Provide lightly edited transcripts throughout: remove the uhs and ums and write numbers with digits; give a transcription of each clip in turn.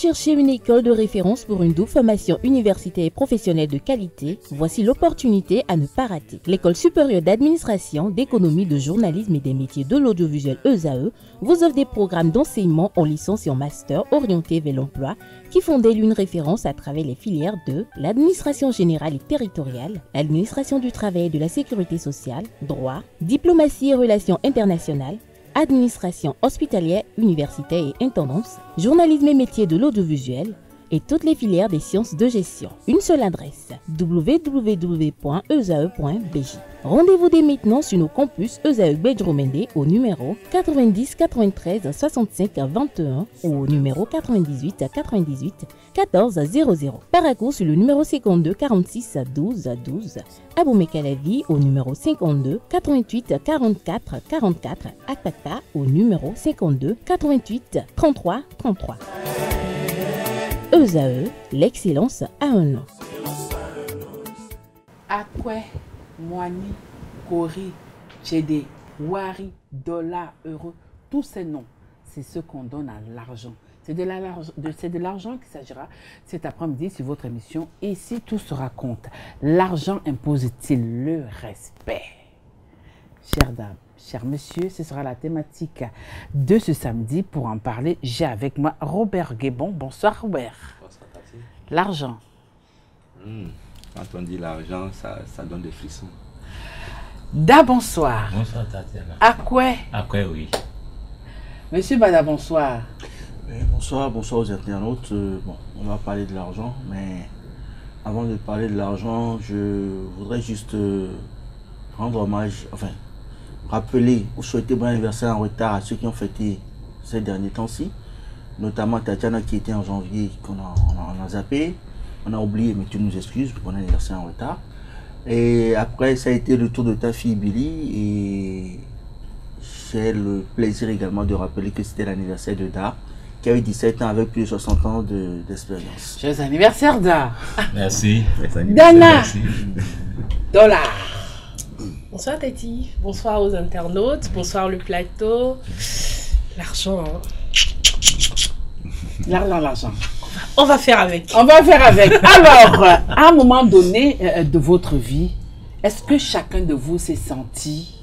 cherchez une école de référence pour une double formation universitaire et professionnelle de qualité? Voici l'opportunité à ne pas rater. L'École supérieure d'administration, d'économie, de journalisme et des métiers de l'audiovisuel ESAE vous offre des programmes d'enseignement en licence et en master orientés vers l'emploi qui font d'elle une référence à travers les filières de l'administration générale et territoriale, l'administration du travail et de la sécurité sociale, droit, diplomatie et relations internationales, administration hospitalière, universitaire et intendance, journalisme et métiers de l'audiovisuel et toutes les filières des sciences de gestion. Une seule adresse, www.esae.bj. Rendez-vous dès maintenant sur nos campus ESAE Bedjromende au numéro 90 93 65 21 ou au numéro 98 98 14 00. Paracourt sur le numéro 52 46 12 12. Aboumé-Calavi au numéro 52 88 44 44. Akpaka au numéro 52 88 33 33. ESAE, l'excellence a un nom. Akwe, Moani, Kori, Tchédé, Wari, Dollar, Euro, tous ces noms, c'est ce qu'on donne à l'argent. C'est de l'argent qu'il s'agira cet après-midi sur votre émission. Et ici, tout se raconte. L'argent impose-t-il le respect? Chères dames, chers messieurs, ce sera la thématique de ce samedi. Pour en parler, j'ai avec moi Robert Guébon. Bonsoir Robert. Bonsoir Tati. L'argent. Quand on dit l'argent, ça donne des frissons. Da, bonsoir. Bonsoir Tatiana. Akwe. Akwe, oui. Monsieur Bada, bonsoir. Bonsoir aux internautes. Bon, on va parler de l'argent, mais avant de parler de l'argent, je voudrais juste rendre hommage, enfin, rappeler ou souhaiter bon anniversaire en retard à ceux qui ont fêté ces derniers temps-ci, notamment Tatiana qui était en janvier, qu'on a zappé. On a oublié, mais tu nous excuses, bon anniversaire en retard. Et après, ça a été le tour de ta fille Billy, et j'ai le plaisir également de rappeler que c'était l'anniversaire de Da, qui avait 17 ans avec plus de 60 ans d'expérience. Joyeux anniversaire, Da. Merci. Dana. Merci. Dollar. Bonsoir Tati, bonsoir aux internautes, bonsoir le plateau. L'argent, hein. L'argent. On va faire avec. On va faire avec. Alors, à un moment donné de votre vie, est-ce que chacun de vous s'est senti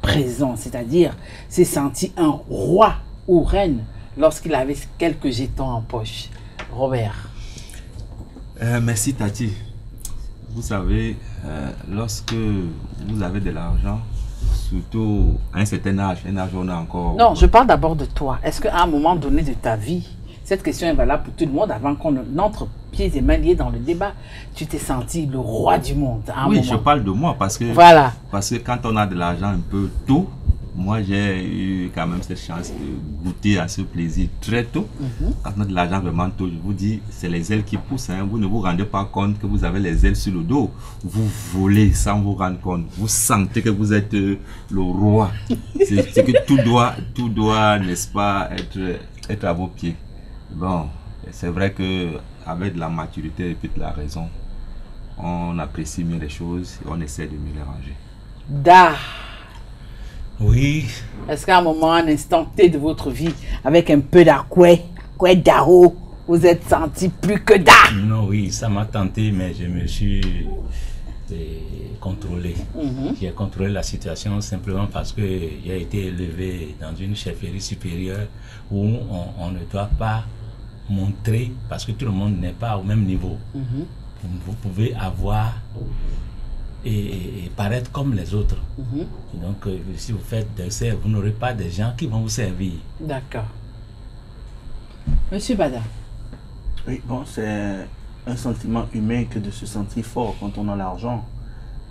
présent, c'est-à-dire s'est senti un roi ou reine lorsqu'il avait quelques jetons en poche? Robert. Merci Tati. Vous savez, lorsque vous avez de l'argent, surtout à un certain âge, un âge où on a encore... Non, je parle d'abord de toi. Est-ce qu'à un moment donné de ta vie, cette question est valable pour tout le monde avant qu'on entre pieds et mains liés dans le débat, tu t'es senti le roi du monde à un Oui, moment? je parle de moi parce que, voilà. Parce que quand on a de l'argent un peu tôt, moi j'ai eu quand même cette chance de goûter à ce plaisir très tôt. Quand on a de l'argent vraiment tôt, je vous dis, c'est les ailes qui poussent. Hein. Vous ne vous rendez pas compte que vous avez les ailes sur le dos. Vous volez sans vous rendre compte. Vous sentez que vous êtes le roi. C'est que tout doit, n'est-ce pas, être à vos pieds. Bon, c'est vrai que avec de la maturité et puis de la raison, on apprécie mieux les choses et on essaie de mieux les ranger. Da. Oui. Est-ce qu'à un moment, un instant T de votre vie, avec un peu d'Akwe, Dao, vous êtes senti plus que Da? Non, oui, ça m'a tenté, mais je me suis contrôlé. J'ai contrôlé la situation simplement parce que j'ai été élevé dans une chefferie supérieure où on ne doit pas montrer, parce que tout le monde n'est pas au même niveau. Vous pouvez avoir et paraître comme les autres. Et donc, si vous faites des serves, vous n'aurez pas des gens qui vont vous servir. D'accord. Monsieur Bada. Oui, bon, c'est un sentiment humain que de se sentir fort quand on a l'argent.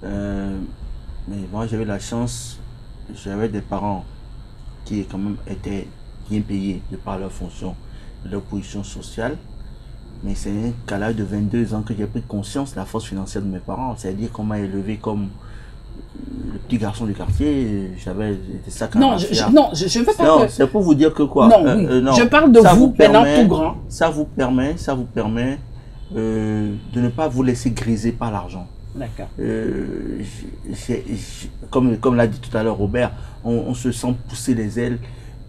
Mais moi, j'avais la chance, j'avais des parents qui quand même étaient bien payés de par leur fonction, leur position sociale. Mais c'est qu'à l'âge de 22 ans que j'ai pris conscience de la force financière de mes parents. C'est-à-dire qu'on m'a élevé comme le petit garçon du quartier. J'avais des sacs à non, je veux pas. Non, c'est pour vous dire que quoi. Non, oui. Non. Je parle de vous maintenant tout grand. Ça vous permet de ne pas vous laisser griser par l'argent. D'accord. Comme l'a dit tout à l'heure Robert, on se sent pousser les ailes.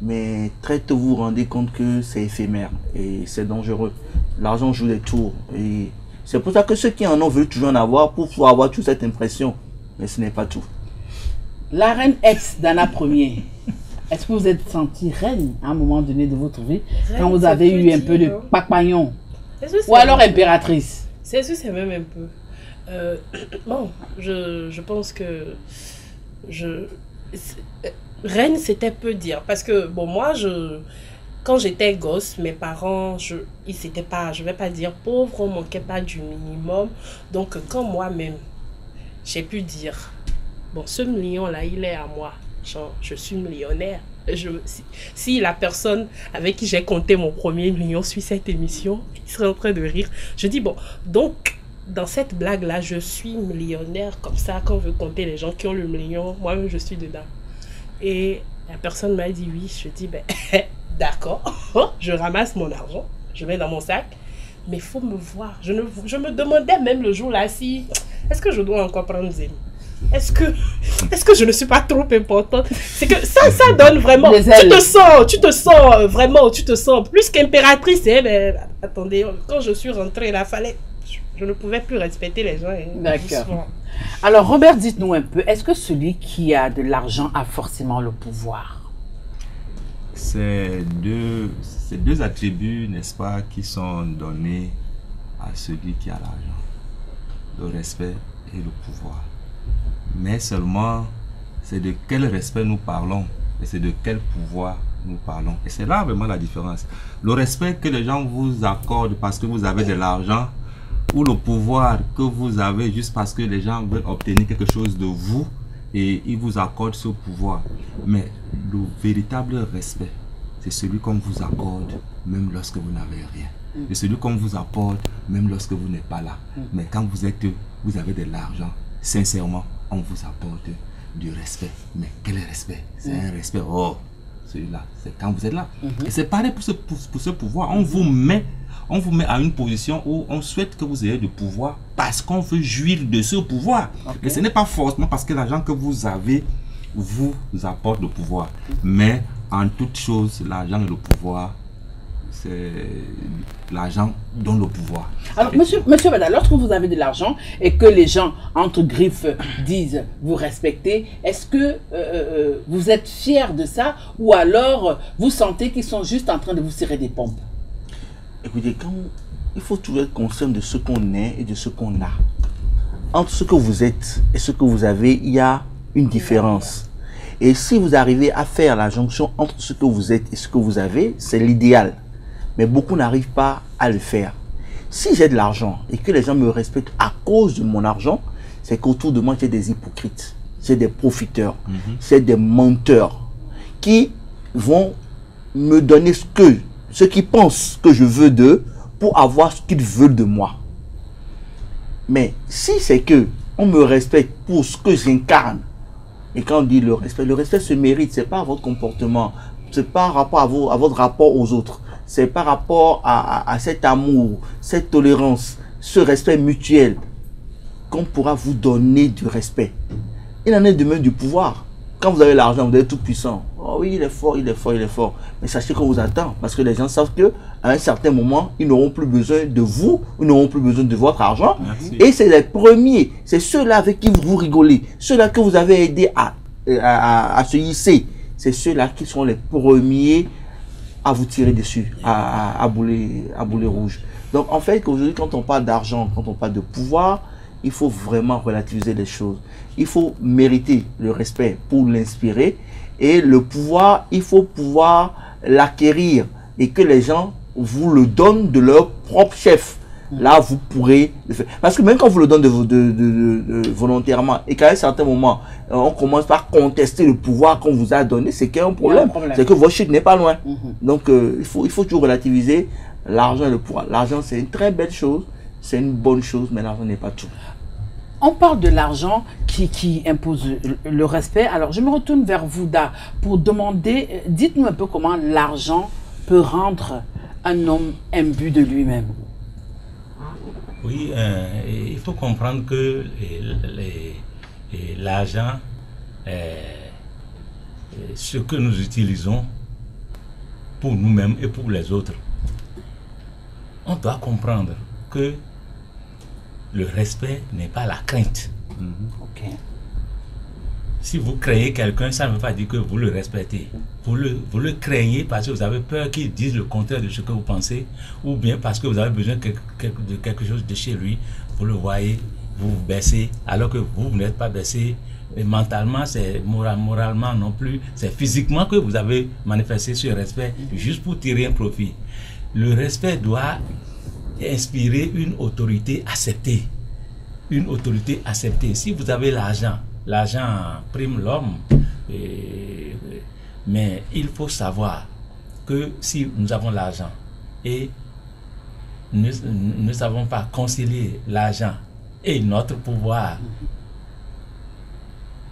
mais très tôt vous vous rendez compte que c'est éphémère et c'est dangereux. L'argent joue des tours et c'est pour ça que ceux qui en ont veulent toujours en avoir pour pouvoir avoir toute cette impression, mais ce n'est pas tout. La reine ex d'Anna Premier, est-ce que vous êtes sentie reine à un moment donné de votre vie, quand vous avez eu un peu de papagnon, ou alors impératrice? C'est même un peu. Bon, je pense que reine, c'était peu dire. Parce que, bon, moi, quand j'étais gosse, mes parents, ils n'étaient pas, je ne vais pas dire pauvres, on ne manquait pas du minimum. Donc, quand moi-même, j'ai pu dire, bon, ce million-là, il est à moi. Genre, je suis millionnaire. Si la personne avec qui j'ai compté mon premier million suit cette émission, il serait en train de rire. Je dis, bon, donc, dans cette blague-là, je suis millionnaire. Comme ça, quand on veut compter les gens qui ont le million, moi-même, je suis dedans. Et la personne m'a dit oui. Je dis, ben, d'accord. Je ramasse mon argent, je mets dans mon sac. Mais il faut me voir. Je me demandais même le jour-là si... Est-ce que je dois encore prendre Zélie? Est-ce que je ne suis pas trop importante? C'est que ça donne vraiment... Tu te sens vraiment, plus qu'impératrice. Hein, mais attendez, quand je suis rentrée, là, je ne pouvais plus respecter les gens. Hein, d'accord. Alors, Robert, dites-nous un peu, est-ce que celui qui a de l'argent a forcément le pouvoir? C'est deux attributs, n'est-ce pas, qui sont donnés à celui qui a l'argent. Le respect et le pouvoir. Mais seulement, c'est de quel respect nous parlons et c'est de quel pouvoir nous parlons. Et c'est là vraiment la différence. Le respect que les gens vous accordent parce que vous avez de l'argent, ou le pouvoir que vous avez juste parce que les gens veulent obtenir quelque chose de vous et ils vous accordent ce pouvoir. Mais le véritable respect, c'est celui qu'on vous accorde même lorsque vous n'avez rien. C'est celui qu'on vous apporte même lorsque vous n'êtes pas là. Mais quand vous avez de l'argent, sincèrement, on vous apporte du respect. Mais quel respect? C'est un respect, oh, celui-là, c'est quand vous êtes là. Et c'est pareil pour ce pouvoir. On vous met à une position où on souhaite que vous ayez du pouvoir parce qu'on veut jouir de ce pouvoir. Et ce n'est pas forcément parce que l'argent que vous avez vous apporte le pouvoir. Mais en toute chose, l'argent et le pouvoir, c'est l'argent donne le pouvoir. Alors, monsieur Bada, lorsque vous avez de l'argent et que les gens, entre griffes, disent vous respectez, est-ce que vous êtes fier de ça ou alors vous sentez qu'ils sont juste en train de vous serrer des pompes? Écoutez, il faut toujours être conscient de ce qu'on est et de ce qu'on a. Entre ce que vous êtes et ce que vous avez, il y a une différence. Et si vous arrivez à faire la jonction entre ce que vous êtes et ce que vous avez, c'est l'idéal. Mais beaucoup n'arrivent pas à le faire. Si j'ai de l'argent et que les gens me respectent à cause de mon argent, c'est qu'autour de moi, j'ai des hypocrites, j'ai des profiteurs, j'ai des menteurs qui vont me donner ce qu'ils pensent que je veux d'eux pour avoir ce qu'ils veulent de moi. Mais si c'est que on me respecte pour ce que j'incarne, et quand on dit le respect se mérite, c'est pas à votre comportement, c'est pas par rapport à votre rapport aux autres, c'est par rapport à cet amour, cette tolérance, ce respect mutuel qu'on pourra vous donner du respect. Il en est de même du pouvoir. Quand vous avez l'argent, vous êtes tout puissant. Oh oui, il est fort, il est fort, il est fort. Mais sachez qu'on vous attend parce que les gens savent qu'à un certain moment, ils n'auront plus besoin de vous, ils n'auront plus besoin de votre argent. Merci. Et c'est les premiers, c'est ceux-là avec qui vous rigolez, ceux-là que vous avez aidé à se hisser. C'est ceux-là qui sont les premiers à vous tirer dessus, à boulet rouge. Donc en fait, aujourd'hui, quand on parle d'argent, quand on parle de pouvoir, il faut vraiment relativiser les choses. Il faut mériter le respect pour l'inspirer. Et le pouvoir, il faut pouvoir l'acquérir. Et que les gens vous le donnent de leur propre chef. Là, vous pourrez le faire. Parce que même quand vous le donnez volontairement, et qu'à un certain moment, on commence par contester le pouvoir qu'on vous a donné, c'est qu'il y a un problème. C'est que votre chute n'est pas loin. Donc, il faut toujours relativiser l'argent et le pouvoir. L'argent, c'est une très belle chose. C'est une bonne chose, mais l'argent n'est pas tout. On parle de l'argent qui impose le respect. Alors, je me retourne vers vous, Da, pour demander, dites-nous un peu comment l'argent peut rendre un homme imbu de lui-même. Oui, il faut comprendre que l'argent, ce que nous utilisons pour nous-mêmes et pour les autres. On doit comprendre que le respect n'est pas la crainte. Ok. Si vous craignez quelqu'un, ça ne veut pas dire que vous le respectez. Vous le craignez parce que vous avez peur qu'il dise le contraire de ce que vous pensez, ou bien parce que vous avez besoin de quelque chose de chez lui. Vous le voyez, vous vous baissez, alors que vous n'êtes pas baissé. Et mentalement, c'est moralement non plus. C'est physiquement que vous avez manifesté ce respect juste pour tirer un profit. Le respect doit inspirer une autorité acceptée. Une autorité acceptée. Si vous avez l'argent, l'argent prime l'homme, mais il faut savoir que si nous avons l'argent et nous ne savons pas concilier l'argent et notre pouvoir,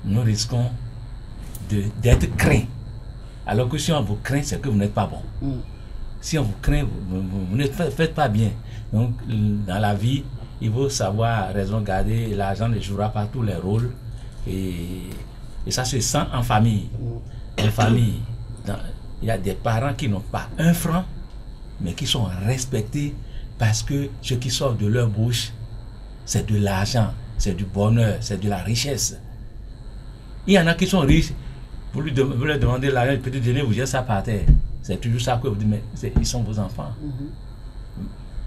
nous risquons d'être craints. Alors que si on vous craint, c'est que vous n'êtes pas bon. Si on vous craint, vous ne faites pas bien. Donc, dans la vie, il faut savoir raison garder. L'argent ne jouera pas tous les rôles. Et ça se sent en famille. En famille, il y a des parents qui n'ont pas un franc, mais qui sont respectés parce que ce qui sort de leur bouche, c'est de l'argent, c'est du bonheur, c'est de la richesse. Il y en a qui sont riches, vous leur demandez l'argent, le petit déjeuner, vous jetez ça par terre. C'est toujours ça que vous dites, mais ils sont vos enfants.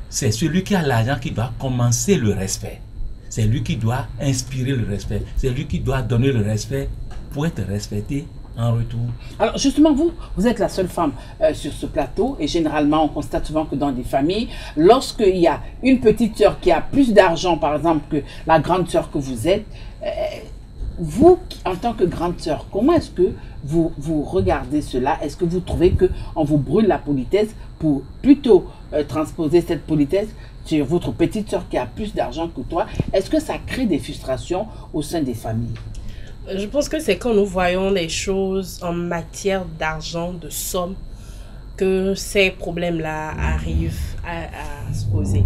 C'est celui qui a l'argent qui doit commencer le respect. C'est lui qui doit inspirer le respect. C'est lui qui doit donner le respect pour être respecté en retour. Alors justement, vous êtes la seule femme sur ce plateau et généralement on constate souvent que dans des familles, lorsqu'il y a une petite sœur qui a plus d'argent par exemple que la grande sœur que vous êtes, vous en tant que grande sœur, comment est-ce que vous regardez cela? Est-ce que vous trouvez qu'on vous brûle la politesse pour plutôt transposer cette politesse sur votre petite sœur qui a plus d'argent que toi? Est-ce que ça crée des frustrations au sein des familles? Je pense que c'est quand nous voyons les choses en matière d'argent, de somme, que ces problèmes-là arrivent à se poser.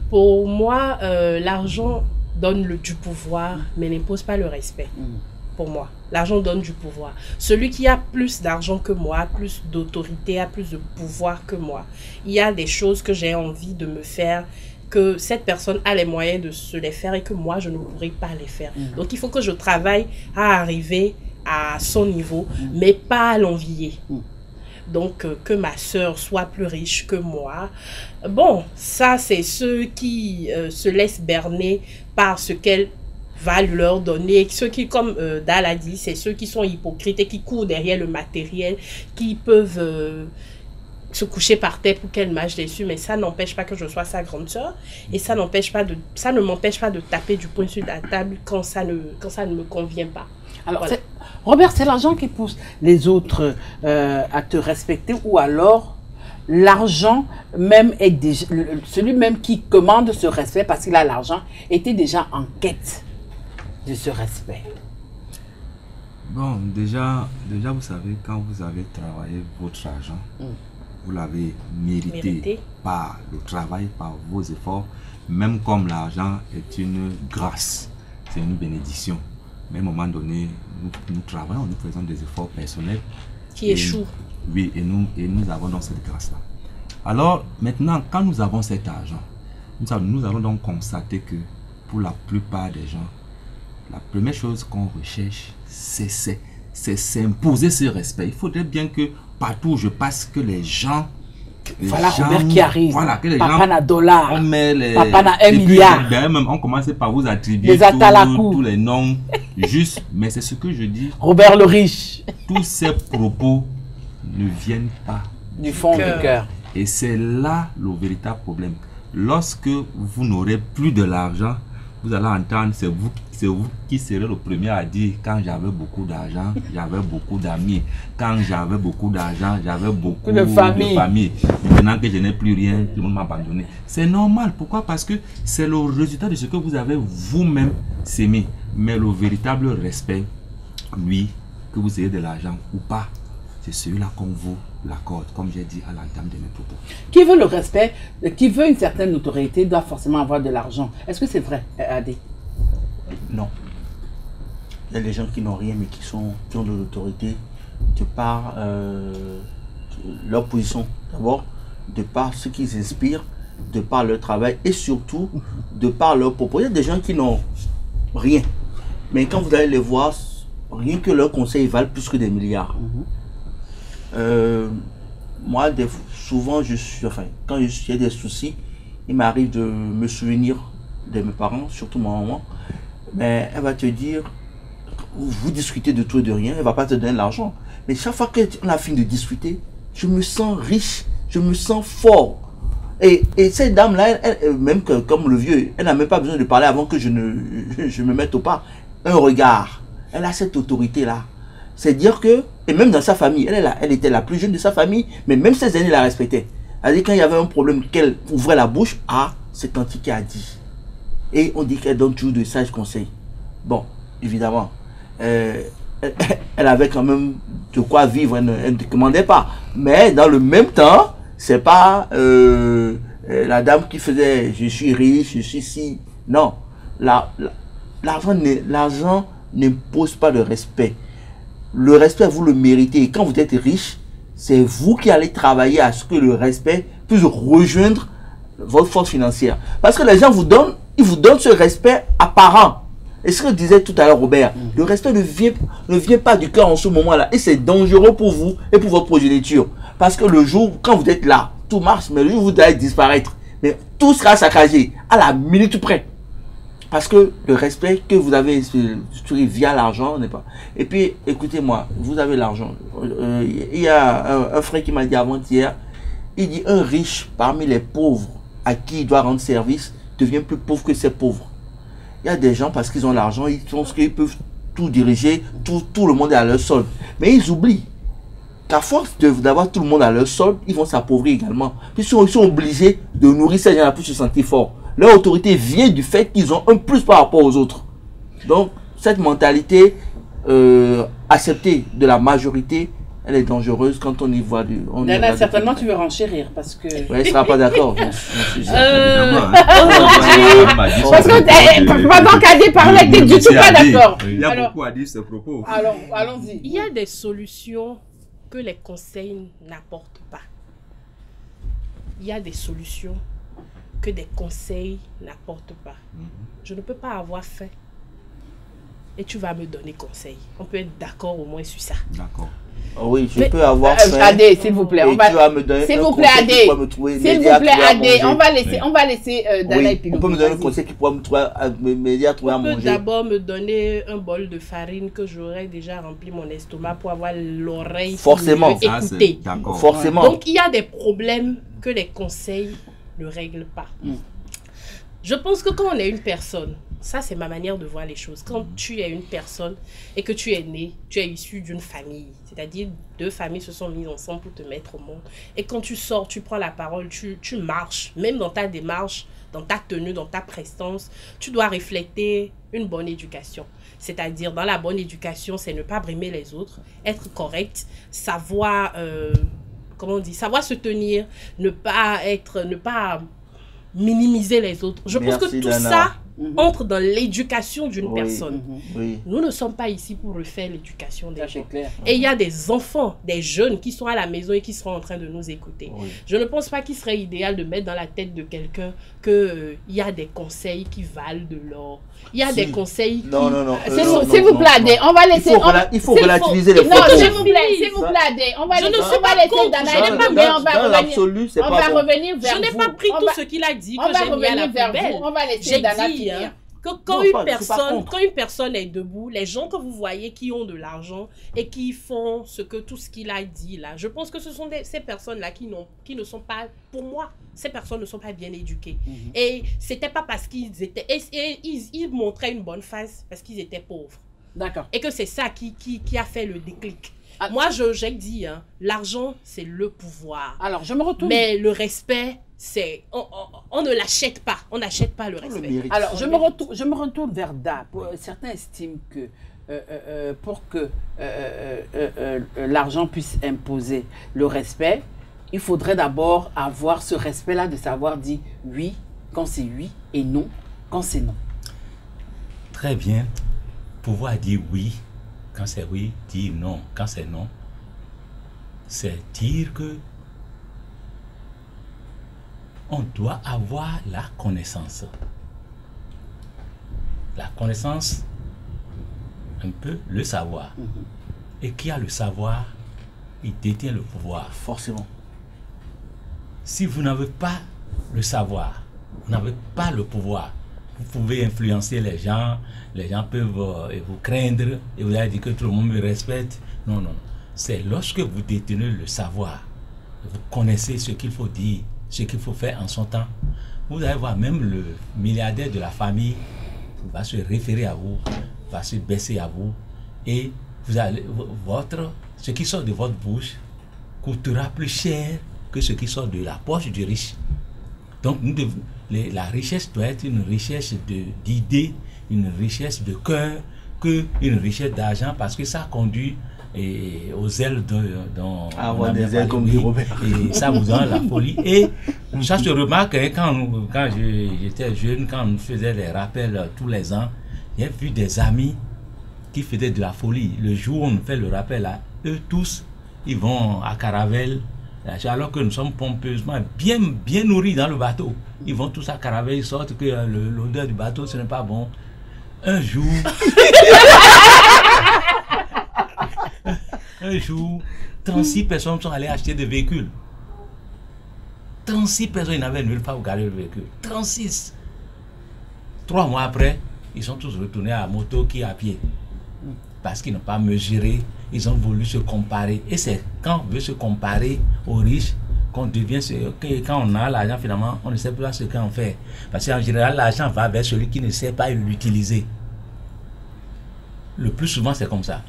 Pour moi, l'argent donne du pouvoir, mais n'impose pas le respect. Pour moi, l'argent donne du pouvoir. Celui qui a plus d'argent que moi, plus d'autorité, a plus de pouvoir que moi, il y a des choses que j'ai envie de me faire, que cette personne a les moyens de se les faire et que moi, je ne pourrais pas les faire. Donc, il faut que je travaille à arriver à son niveau, mais pas à l'envier. Donc, que ma sœur soit plus riche que moi. Bon, ça, c'est ceux qui se laissent berner par ce qu'elle va leur donner. Ceux qui, comme Dal a dit, c'est ceux qui sont hypocrites et qui courent derrière le matériel, qui peuvent se coucher par terre pour qu'elle mâche dessus, mais ça n'empêche pas que je sois sa grande sœur et ça ne m'empêche pas de taper du poing sur la table quand ça ne me convient pas. Alors, voilà. Robert, c'est l'argent qui pousse les autres à te respecter, ou alors l'argent même est déjà, celui même qui commande ce respect parce qu'il a l'argent était déjà en quête de ce respect? Bon, déjà, vous savez, quand vous avez travaillé votre argent, vous l'avez mérité par le travail, par vos efforts, même comme l'argent est une grâce, c'est une bénédiction. Mais à un moment donné, nous travaillons, nous faisons des efforts personnels. Qui échouent. Oui, et nous avons donc cette grâce-là. Alors, maintenant, quand nous avons cet argent, nous avons donc constaté que pour la plupart des gens, la première chose qu'on recherche, c'est s'imposer ce respect. Il faudrait bien que partout où je passe, que les gens... Voilà Robert qui arrive. Voilà, que les Papa gens... n'a $. On met les... Papa n'a 1 milliard. Même, on commence par vous attribuer tous les noms juste. Mais c'est ce que je dis. Robert le riche. Tous ces propos ne viennent pas du fond du cœur. Et c'est là le véritable problème. Lorsque vous n'aurez plus de l'argent, vous allez entendre, c'est vous qui serez le premier à dire: quand j'avais beaucoup d'argent, j'avais beaucoup d'amis. Quand j'avais beaucoup d'argent, j'avais beaucoup de famille. Maintenant que je n'ai plus rien, tout le monde m'a abandonné. C'est normal. Pourquoi? Parce que c'est le résultat de ce que vous avez vous-même sémé. Mais le véritable respect, lui, que vous ayez de l'argent ou pas, c'est celui-là qu'on vous l'accorde, comme j'ai dit à l'entame de mes propos. Qui veut le respect, qui veut une certaine notoriété, doit forcément avoir de l'argent. Est-ce que c'est vrai, Adé? Non. Il y a des gens qui n'ont rien, mais qui ont de l'autorité de par leur position. D'abord, de par ce qu'ils inspirent, de par leur travail et surtout de par leurs propos. Il y a des gens qui n'ont rien. Mais quand vous allez les voir, rien que leurs conseils valent plus que des milliards. Moi, souvent, quand j'ai des soucis, il m'arrive de me souvenir de mes parents, surtout ma maman. Mais elle va te dire, vous discutez de tout et de rien, elle ne va pas te donner de l'argent. Mais chaque fois qu'on a fini de discuter, je me sens riche, je me sens fort. Et cette dame-là, même comme le vieux, elle n'a même pas besoin de parler avant que je me mette au pas. Un regard. Elle a cette autorité-là. C'est dire que, et même dans sa famille, elle était la plus jeune de sa famille, mais même ses aînés la respectaient. Elle dit quand il y avait un problème, qu'elle ouvrait la bouche, c'est Tanti qui a dit. Et on dit qu'elle donne toujours de sages conseils. Bon, évidemment, elle avait quand même de quoi vivre, elle ne commandait pas. Mais dans le même temps, c'est pas la dame qui faisait je suis riche, je suis si. Non, l'argent n'impose pas le respect. Le respect, vous le méritez. Et quand vous êtes riche, c'est vous qui allez travailler à ce que le respect puisse rejoindre votre force financière. Parce que les gens ils vous donnent ce respect apparent. Et ce que disait tout à l'heure Robert, le respect ne vient pas du cœur en ce moment-là. Et c'est dangereux pour vous et pour votre progéniture. Parce que le jour, quand vous êtes là, tout marche, mais le jour où vous allez disparaître, mais tout sera saccagé à la minute près. Parce que le respect que vous avez via l'argent n'est pas. Et puis, écoutez-moi, vous avez l'argent. Il y a un frère qui m'a dit avant-hier, il dit un riche parmi les pauvres à qui il doit rendre service devient plus pauvre que ces pauvres. Il y a des gens, parce qu'ils ont l'argent, ils pensent qu'ils peuvent tout diriger, tout le monde est à leur solde. Mais ils oublient qu'à force d'avoir tout le monde à leur solde, ils vont s'appauvrir également. Ils sont obligés de nourrir ces gens-là pour se sentir forts. Leur autorité vient du fait qu'ils ont un plus par rapport aux autres. Donc, cette mentalité acceptée de la majorité, elle est dangereuse quand on y voit du... Nana, certainement tu veux renchérir parce que... Ouais, elle ne sera pas d'accord. Parce que pendant qu'Adé parlait, tu n'es du tout pas d'accord. Il y a beaucoup à dire ce propos. Alors, allons-y. Il y a des solutions que les conseils n'apportent pas. Il y a des solutions que des conseils n'apportent pas. Je ne peux pas avoir faim et tu vas me donner conseil. On peut être d'accord au moins sur ça. D'accord. Oui, je peux avoir faim. Adé, s'il vous plaît. Tu vas me donner s'il un vous plaît, conseil Adé. qui pourra me trouver S'il vous plaît, Adé. On va laisser Dana oui, et puis on peut me donner un conseil qui pourra me trouver à manger. On peut d'abord me donner un bol de farine que j'aurais déjà rempli mon estomac pour avoir l'oreille forcément écouter. Forcément. Donc il y a des problèmes que les conseils ne règlent pas. Je pense que quand on est une personne, ça c'est ma manière de voir les choses. Quand tu es une personne et que tu es né, tu es issu d'une famille, c'est-à-dire deux familles se sont mises ensemble pour te mettre au monde. Et quand tu sors, tu prends la parole, tu marches, même dans ta démarche, dans ta tenue, dans ta prestance, tu dois refléter une bonne éducation. C'est-à-dire, dans la bonne éducation, c'est ne pas brimer les autres, être correct, savoir, comment on dit, savoir se tenir, ne pas minimiser les autres. Je pense que tout ça entre dans l'éducation d'une personne. Nous ne sommes pas ici pour refaire l'éducation des gens. Et il y a des enfants, des jeunes qui sont à la maison et qui seront en train de nous écouter. Je ne pense pas qu'il serait idéal de mettre dans la tête de quelqu'un qu'il y a des conseils qui valent de l'or. Il y a des conseils qui... Non. S'il vous plaît, Adé, on va laisser... Il faut relativiser les propos. Non, s'il vous plaît, Adé, on va laisser Dana, mais on va revenir vers vous. Je n'ai pas pris tout ce qu'il a dit, que j'ai mis à la poubelle. On va laisser Dana finir. Que quand une personne est debout, les gens que vous voyez qui ont de l'argent et qui font tout ce qu'il a dit là, je pense que ce sont ces personnes-là qui ne sont pas, pour moi, ces personnes ne sont pas bien éduquées. Et c'était pas parce qu'ils étaient, ils montraient une bonne face parce qu'ils étaient pauvres. D'accord. Et que c'est ça qui a fait le déclic. Moi, j'ai dit, l'argent, c'est le pouvoir. Alors, je me retourne. Mais le respect, c'est... On ne l'achète pas. On n'achète pas le respect. Alors, je me retourne vers Da. Certains estiment que pour que l'argent puisse imposer le respect, il faudrait d'abord avoir ce respect-là de savoir dire oui quand c'est oui et non quand c'est non. Très bien. Pouvoir dire oui quand c'est oui, dire non quand c'est non. c'est dire que on doit avoir la connaissance. La connaissance, un peu le savoir. Et qui a le savoir, il détient le pouvoir. Forcément. Si vous n'avez pas le savoir, vous n'avez pas le pouvoir, vous pouvez influencer les gens peuvent vous craindre et vous allez dire que tout le monde me respecte. Non, non. C'est lorsque vous détenez le savoir, vous connaissez ce qu'il faut dire, ce qu'il faut faire en son temps. Vous allez voir, même le milliardaire de la famille va se référer à vous, va se baisser à vous et vous allez, ce qui sort de votre bouche coûtera plus cher que ce qui sort de la poche du riche. Donc la richesse doit être une richesse d'idées, une richesse de cœur, qu'une richesse d'argent, parce que ça conduit aux ailes dont avoir des ailes comme dit Robert. Et ça vous donne la folie. Et ça se remarque quand j'étais jeune, quand on faisait des rappels tous les ans, j'ai vu des amis qui faisaient de la folie. Le jour où on fait le rappel, là, eux tous, ils vont à Caravelle, alors que nous sommes pompeusement bien nourris dans le bateau. Ils vont tous à Caravelle, ils sortent que l'odeur du bateau, ce n'est pas bon. Un jour, 36 personnes sont allées acheter des véhicules. 36 personnes, ils n'avaient nulle part où garer le véhicule. 36. 3 mois après, ils sont tous retournés à moto qui à pied. Parce qu'ils n'ont pas mesuré, ils ont voulu se comparer. Et c'est quand on veut se comparer aux riches qu'on devient, quand on a l'argent finalement, on ne sait pas ce qu'on fait. Parce qu'en général, l'argent va vers celui qui ne sait pas l'utiliser. Le plus souvent, c'est comme ça.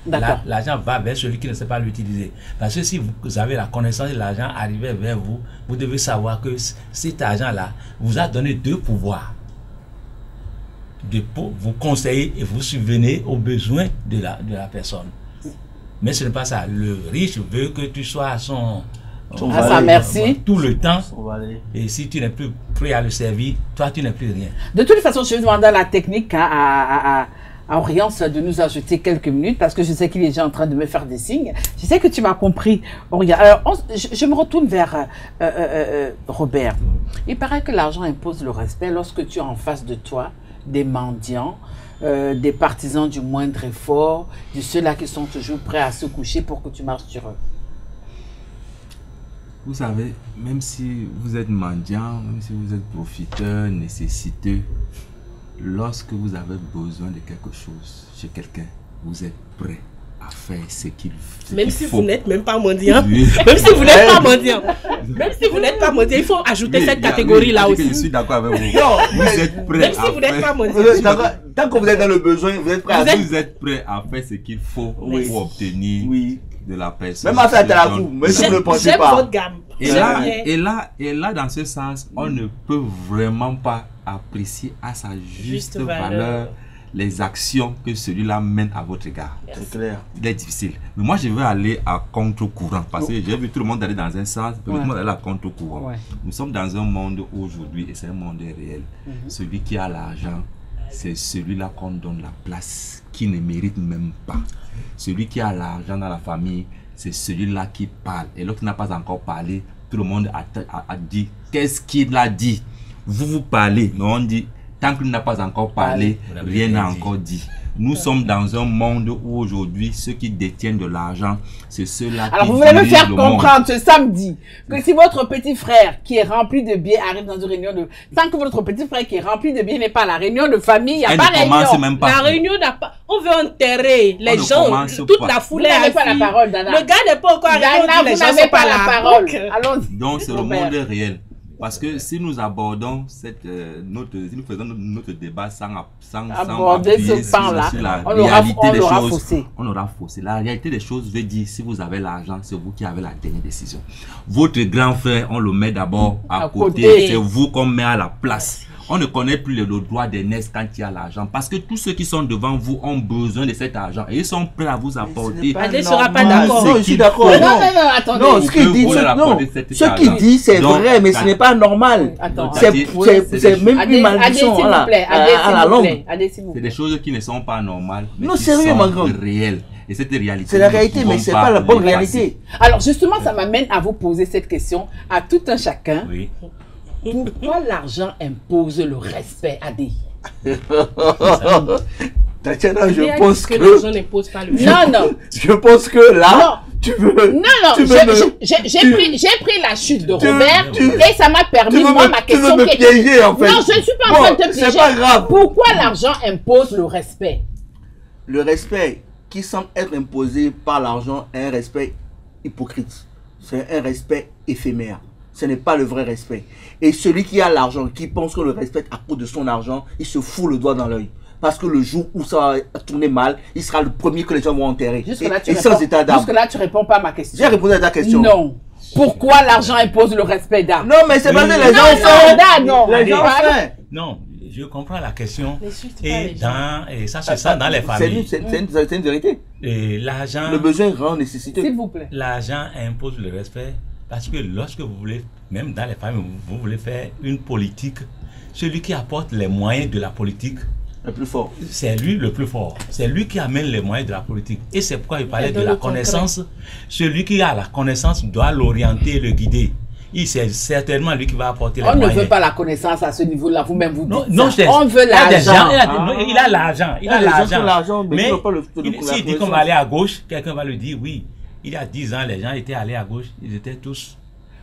L'argent va vers celui qui ne sait pas l'utiliser. Parce que si vous avez la connaissance de l'argent arrivé vers vous, vous devez savoir que cet argent-là vous a donné 2 pouvoirs. De vous conseiller et vous subvenir aux besoins de la personne. Mais ce n'est pas ça. Le riche veut que tu sois à sa merci tout le temps. Et si tu n'es plus prêt à le servir, toi tu n'es plus rien. De toute façon, je vais demander à la technique à Oriance de nous ajouter quelques minutes parce que je sais qu'il est déjà en train de me faire des signes. Je sais que tu m'as compris, Oriane. Alors, je me retourne vers Robert. Il paraît que l'argent impose le respect lorsque tu as en face de toi des mendiants, des partisans du moindre effort, de ceux-là qui sont toujours prêts à se coucher pour que tu marches sur eux. Vous savez, même si vous êtes mendiant, même si vous êtes profiteur, nécessiteux, lorsque vous avez besoin de quelque chose chez quelqu'un, vous êtes prêt à faire ce qu'il faut. Même si vous n'êtes même pas mendiant. Même si vous n'êtes pas mendiant. Même si vous n'êtes pas mendiant, il faut ajouter cette catégorie-là aussi. Je suis d'accord avec vous. Vous êtes prêt. Même si vous n'êtes pas mendiant. Tant que vous êtes dans le besoin, vous êtes prêt à vous êtes prêt à faire ce qu'il faut pour obtenir de la personne. Même à faire à la coup, même si vous ne pensez pas. J'aime votre gamme. Et là, dans ce sens, on ne peut vraiment pas apprécier à sa juste valeur les actions que celui-là mène à votre égard. C'est clair. Il est difficile. Mais moi, je veux aller à contre-courant parce que j'ai vu tout le monde aller dans un sens, tout le monde aller à contre-courant. Nous sommes dans un monde aujourd'hui et c'est un monde réel. Celui qui a l'argent, c'est celui-là qu'on donne la place, qui ne mérite même pas. Celui qui a l'argent dans la famille, c'est celui-là qui parle. Et l'autre n'a pas encore parlé, tout le monde a dit, qu'est-ce qu'il a dit? Vous parlez, mais on dit, tant qu'il n'a pas encore parlé, rien n'a encore dit. Nous sommes dans un monde où aujourd'hui, ceux qui détiennent de l'argent, c'est ceux-là qui... Alors vous voulez me faire comprendre ce samedi que si votre petit frère qui est rempli de biens arrive dans une réunion de... Tant que votre petit frère qui est rempli de biens n'est pas à la réunion de famille, il n'y a pas de réunion. Même pas. La réunion n'a pas... On veut enterrer les gens, toute la foule est assise. Pas la parole, Dana. Le gars n'est pas encore arrivé, Dana, vous n'avez pas la parole. Donc c'est le monde réel. Parce que si nous abordons si nous faisons notre débat sans aborder ce pan-là, on aura faussé. La réalité des choses veut dire, si vous avez l'argent, c'est vous qui avez la dernière décision. Votre grand frère, on le met d'abord à côté, c'est vous qu'on met à la place. On ne connaît plus le droit d'aînesse quand il y a l'argent. Parce que tous ceux qui sont devant vous ont besoin de cet argent. Et ils sont prêts à vous apporter. Adé ne sera pas d'accord. Non, je suis d'accord. Non, attendez. Non, ce qu'il dit, c'est vrai, mais ce n'est pas normal. C'est même une maldition à la longue. C'est des choses qui ne sont pas normales, mais qui sont réelles. Et cette réalité, C'est la réalité, mais c'est pas la bonne réalité. Alors justement, ça m'amène à vous poser cette question à tout un chacun. Oui. Pourquoi l'argent impose le respect à des... Tatiana, je Idéal pense que que... l'argent n'impose pas le Non, non. Je pense que là, Non. tu veux... Non, non, tu veux me- j'ai pris la chute de Robert tu- et ça m'a permis, moi, ma tu veux question... me piéger, en fait. Non, je ne suis pas Bon, en train de te piéger. c'est pas grave. Pourquoi l'argent impose le respect? Le respect qui semble être imposé par l'argent est un respect hypocrite. C'est un respect éphémère. Ce n'est pas le vrai respect. Et celui qui a l'argent, qui pense que le respecte à cause de son argent, il se fout le doigt dans l'œil. Parce que le jour où ça va tourner mal, il sera le premier que les gens vont enterrer. Et sans état d'âme. Jusque-là, tu réponds pas à ma question. J'ai répondu à ta question. Non. Pourquoi l'argent impose le respect d'âme? Non, mais c'est parce que les Non, gens non, font. non. Les gens Allez. font. Non, je comprends la question. N'insulte pas Et, les gens. et ça se sent dans les familles. C'est une vérité. Et l'argent, Le besoin rend nécessité. S'il vous plaît. l'argent impose le respect parce que lorsque vous voulez, même dans les familles, vous voulez faire une politique, celui qui apporte les moyens de la politique, Le plus fort. c'est lui le plus fort. C'est lui qui amène les moyens de la politique. Et c'est pourquoi il parlait Et de dans la le concret. connaissance. Celui qui a la connaissance doit l'orienter, le guider. C'est certainement lui qui va apporter les On ne moyens. veut pas la connaissance à ce niveau-là, vous-même vous Non, dites non, ça. On veut il y a des gens, l'argent. il a l'argent, il a Les gens qui ont l'argent. l'argent, mais Mais ils n'ont pas le s'il dit qu'on va aller à gauche, quelqu'un va lui dire oui. Il y a 10 ans, les gens étaient allés à gauche, ils étaient tous.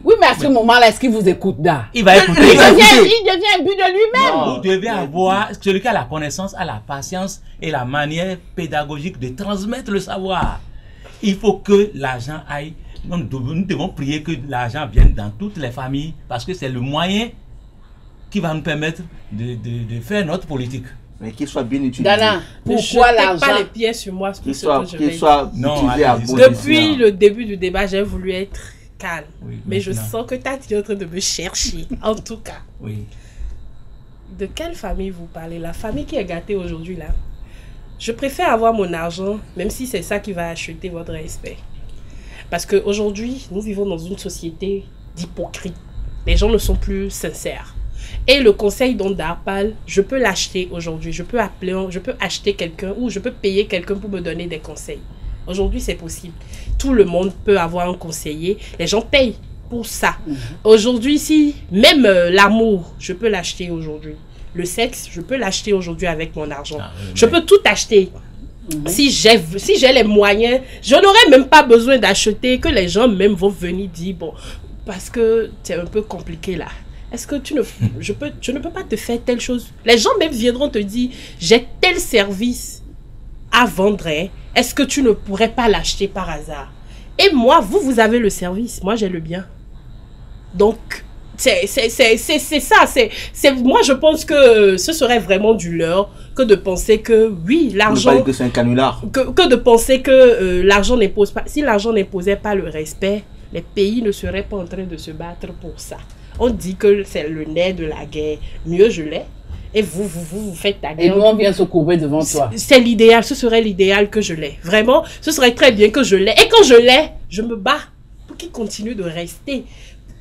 Oui, mais à ce moment-là, est-ce qu'il vous écoute là? Il va écouter. Il devient un but de lui-même. Vous devez avoir, celui qui a la connaissance, a la patience et la manière pédagogique de transmettre le savoir. Il faut que l'argent aille. Nous devons prier que l'argent vienne dans toutes les familles parce que c'est le moyen qui va nous permettre de faire notre politique. Mais qu'il soit bien utilisé. Dana, Ne pourquoi jetez l'argent? pas les pieds sur moi, c'est Qu'il tout ce que je vais qu'il dire. soit Non, utilisé à allez, bon Depuis escient. le début du débat, j'ai voulu être calme. Oui, mais je maintenant. sens que Tati est en train de me chercher. En tout cas, Oui. de quelle famille vous parlez? La famille qui est gâtée aujourd'hui là. Je préfère avoir mon argent, même si c'est ça qui va acheter votre respect. Parce qu'aujourd'hui, nous vivons dans une société d'hypocrites. Les gens ne sont plus sincères. Et le conseil dont Dar parle, je peux l'acheter aujourd'hui. Je peux acheter quelqu'un ou je peux payer quelqu'un pour me donner des conseils. Aujourd'hui, c'est possible. Tout le monde peut avoir un conseiller. Les gens payent pour ça. Aujourd'hui, si même l'amour, je peux l'acheter aujourd'hui. Le sexe, je peux l'acheter aujourd'hui avec mon argent. Ah, oui, Je peux tout acheter. Si j'ai les moyens, je n'aurais même pas besoin d'acheter, que les gens même vont venir dire, bon, parce que c'est un peu compliqué là. Est-ce que je ne peux pas te faire telle chose? Les gens même viendront te dire, j'ai tel service à vendre, hein. Est-ce que tu ne pourrais pas l'acheter par hasard? Et moi, vous avez le service, moi j'ai le bien. Donc, c'est ça, moi je pense que ce serait vraiment du leurre que de penser que oui, Ne l'argent, pas dire que c'est un canular. que de penser que l'argent n'impose pas, si l'argent n'imposait pas le respect, les pays ne seraient pas en train de se battre pour ça. On dit que c'est le nerf de la guerre, mieux je l'ai, et vous faites ta Et guerre. nous, on vient se courber devant toi. C'est l'idéal, ce serait l'idéal que je l'ai. Vraiment, ce serait très bien que je l'ai. Et quand je l'ai, je me bats pour qu'il continue de rester.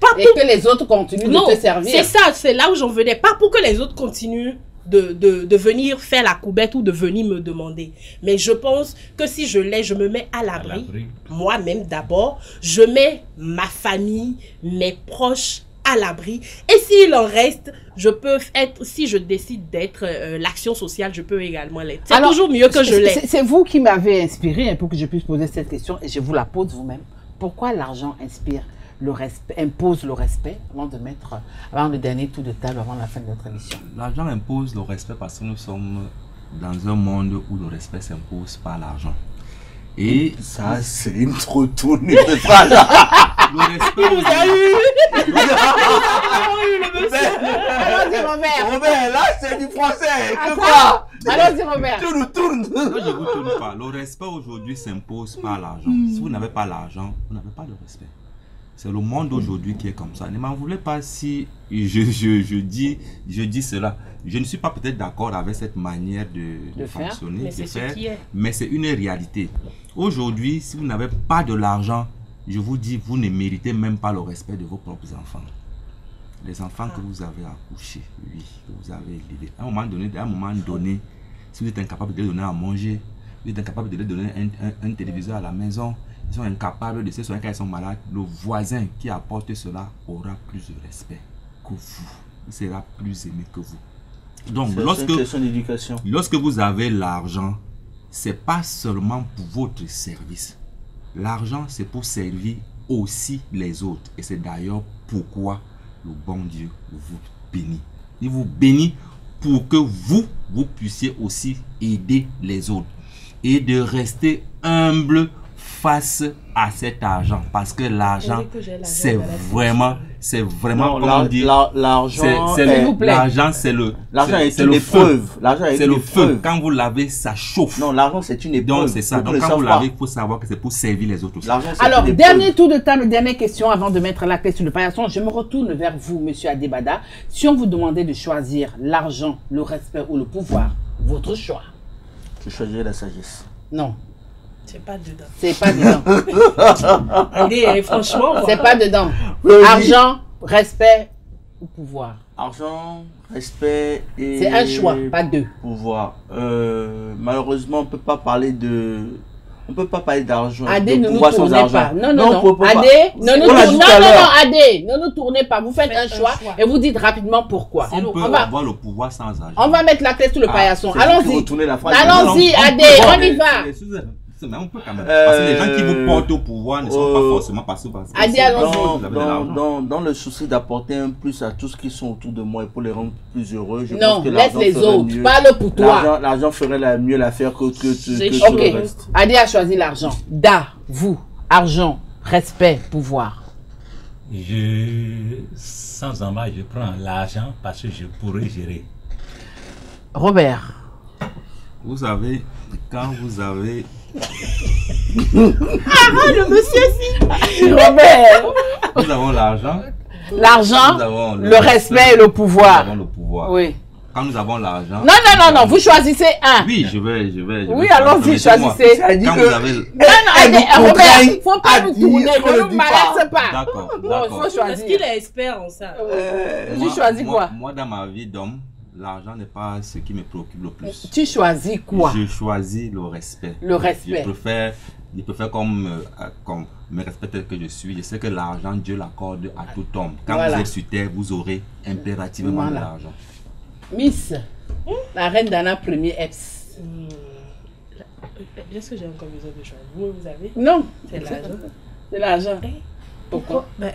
Pas Et pour... que les autres continuent Non, de te servir. c'est ça, c'est là où j'en venais. Pas pour que les autres continuent de venir faire la coubette ou de venir me demander. Mais je pense que si je l'ai, je me mets à l'abri. Moi-même d'abord, je mets ma famille, mes proches à l'abri. Et s'il en reste, je peux être, si je décide d'être l'action sociale, je peux également l'être. C'est toujours mieux que je l'ai. C'est vous qui m'avez inspiré pour que je puisse poser cette question et je vous la pose vous-même. Pourquoi l'argent inspire le respect, impose le respect avant le dernier tour de table, avant la fin de notre émission? L'argent impose le respect parce que nous sommes dans un monde où le respect s'impose par l'argent. Et ça, c'est une trop tournée de phrase. le respect Vous avez eu Allons-y, Robert. Robert, là, c'est du français. Que Attends. quoi? Allons-y, Robert. Tu nous tournes. Non, je ne vous tourne pas. Le respect aujourd'hui s'impose par l'argent. Si vous n'avez pas l'argent, vous n'avez pas de respect. C'est le monde aujourd'hui qui est comme ça. Ne m'en voulez pas si je dis cela. Je ne suis pas peut-être d'accord avec cette manière de fonctionner, mais c'est ce qui est. mais c'est une réalité. Aujourd'hui, si vous n'avez pas de l'argent, je vous dis, vous ne méritez même pas le respect de vos propres enfants. Les enfants que vous avez accouchés, oui, que vous avez élevés. À un moment donné, si vous êtes incapable de les donner à manger, Vous êtes incapable de leur donner un téléviseur à la maison. Ils sont incapables de se soigner quand ils sont malades. Le voisin qui apporte cela aura plus de respect que vous. Il sera plus aimé que vous. Donc, C'est une question d'éducation. lorsque vous avez l'argent, c'est pas seulement pour votre service. L'argent, c'est pour servir aussi les autres. Et c'est d'ailleurs pourquoi le bon Dieu vous bénit. Il vous bénit pour que vous puissiez aussi aider les autres. Et de rester humble face à cet argent. Parce que l'argent, c'est vraiment, Non, comme on dit, l'argent, l'argent, c'est le une épreuve. L'argent est c'est une le feu. épreuve. Quand vous l'avez, ça chauffe. Non, l'argent, c'est une épreuve. Donc, c'est ça. Beaucoup Donc, ne quand vous savent pas. l'avez, il faut savoir que c'est pour servir les autres aussi. L'argent, c'est Alors, une épreuve. dernier tour de table, dernière question avant de mettre la clé sur le paillasson. Je me retourne vers vous, monsieur Adebada. Si on vous demandait de choisir l'argent, le respect ou le pouvoir, votre choix. Je choisirais la sagesse. Non, C'est pas dedans. c'est pas dedans. Allez, franchement, C'est pas dedans. Oui, oui. Argent, respect ou pouvoir. Argent, respect et C'est un choix, pas deux. pouvoir. Malheureusement, on peut pas parler d'argent. Adé, de ne nous pouvoir sans tournez argent. pas. Non, non, on peut non. pas. Adé, non, On l'a dit tout à l'heure. Adé, ne nous tournez pas. Vous faites un choix choix. et vous dites rapidement pourquoi. On peut va- avoir le pouvoir sans argent. On va mettre la clé sur le paillasson. C'est vous qui Allons-y. retournez la phrase. Allons-y, On Adé, peut- on y va. Mais on peut quand même. Parce que les gens qui vous portent au pouvoir ne sont pas forcément parce que Adé, c'est- allons-y. vous avez de l'argent. Dans le souci d'apporter un plus à tous qui sont autour de moi et pour les rendre plus heureux, je Non, pense que laisse l'argent les ferait autres. mieux. Parle pour toi. L'argent ferait mieux l'affaire que tout Ok, le reste. Adé a choisi l'argent. Da, vous, argent, respect, pouvoir. Sans embâche, je prends l'argent parce que je pourrais gérer. Robert. Vous savez, quand vous avez Le monsieur si. Robert. nous avons l'argent, L'argent, nous avons le respect et le nous pouvoir. avons le pouvoir. Oui. Quand nous avons l'argent. Non, non, non, non, vous choisissez un. Oui, je vais. Oui, choisir. allons-y, Permettez-moi. choisissez. Ça dit Quand que- vous avez. Non, non, Adé, nous Robert, contraigne faut pas à nous dire tourner, ce qu'on ne ne nous dit malaise pas. D'accord, Bon, il d'accord. faut choisir. Est-ce qu'il est expert en ça? Tu choisis quoi? Moi, dans ma vie d'homme, l'argent n'est pas ce qui me préoccupe le plus. Tu choisis quoi? Je choisis le respect. Le respect. Je préfère comme me respecter tel que je suis. Je sais que l'argent, Dieu l'accorde à tout homme. Quand Voilà. vous êtes sur terre, vous aurez impérativement de Voilà. l'argent. Miss, la reine d'Anna premier Epps. Est-ce que j'ai encore besoin de choix? Vous avez? Non, C'est l'argent. c'est l'argent. Pourquoi? Ben,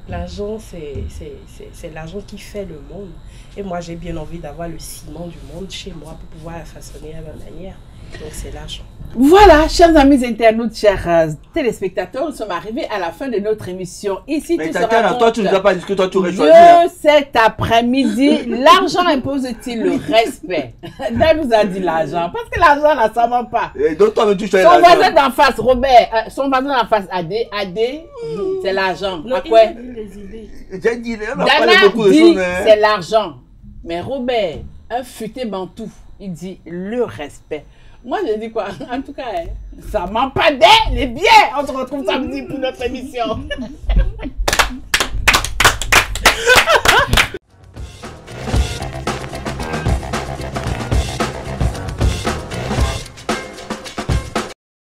l'argent, c'est l'argent qui fait le monde. Et moi, j'ai bien envie d'avoir le ciment du monde chez moi pour pouvoir la façonner à ma manière. Donc, c'est l'argent. Voilà, chers amis internautes, chers téléspectateurs, nous sommes arrivés à la fin de notre émission. Ici, Mais tout se Tatiana, raconte. toi, tu ne nous as pas dit que toi, tu aurais choisi. hein. Cet après-midi, l'argent impose-t-il le respect? Dan nous a dit l'argent, parce que l'argent, là, ça ne va pas. Et donc, toi, tu choisis Son voisin l'argent. d'en face, Robert, son voisin d'en face, Adé, c'est l'argent. Non, À quoi? il a dit les idées. J'ai dit, on a parlé Dana beaucoup de dit choses. hein. c'est l'argent. Mais Robert, un futé bantou, il dit le respect. Moi, je dis quoi? En tout cas, hein, ça ment pas d'elle, les biens. On se retrouve samedi pour notre émission.